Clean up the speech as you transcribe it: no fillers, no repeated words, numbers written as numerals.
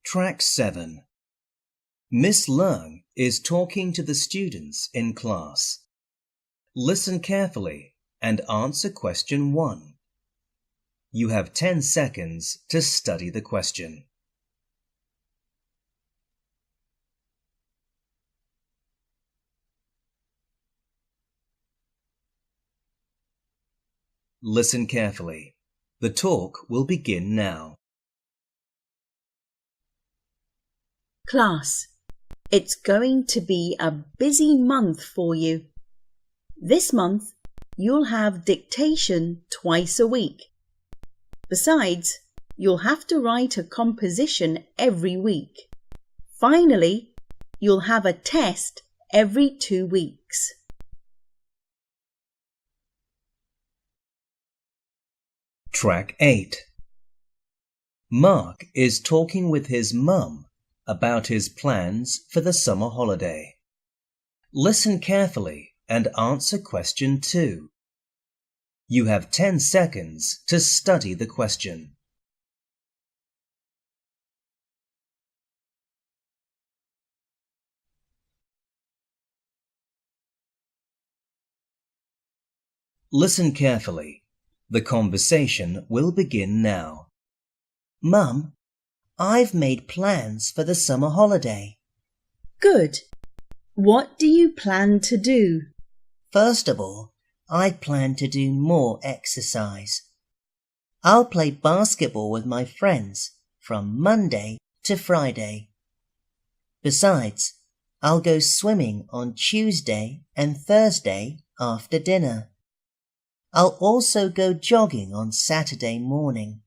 Track 7. Miss Leung is talking to the students in class. Listen carefully and answer question 1. You have 10 seconds to study the question. Listen carefully. The talk will begin now. Class, it's going to be a busy month for you. This month, you'll have dictation twice a week. Besides, you'll have to write a composition every week. Finally, you'll have a test every 2 weeks. Track 8. Mark is talking with his mum about his plans for the summer holiday. Listen carefully and answer question 2. You have 10 seconds to study the question. Listen carefully. The conversation will begin now. Mum, I've made plans for the summer holiday. Good. What do you plan to do? First of all, I plan to do more exercise. I'll play basketball with my friends from Monday to Friday. Besides, I'll go swimming on Tuesday and Thursday after dinner. I'll also go jogging on Saturday morning.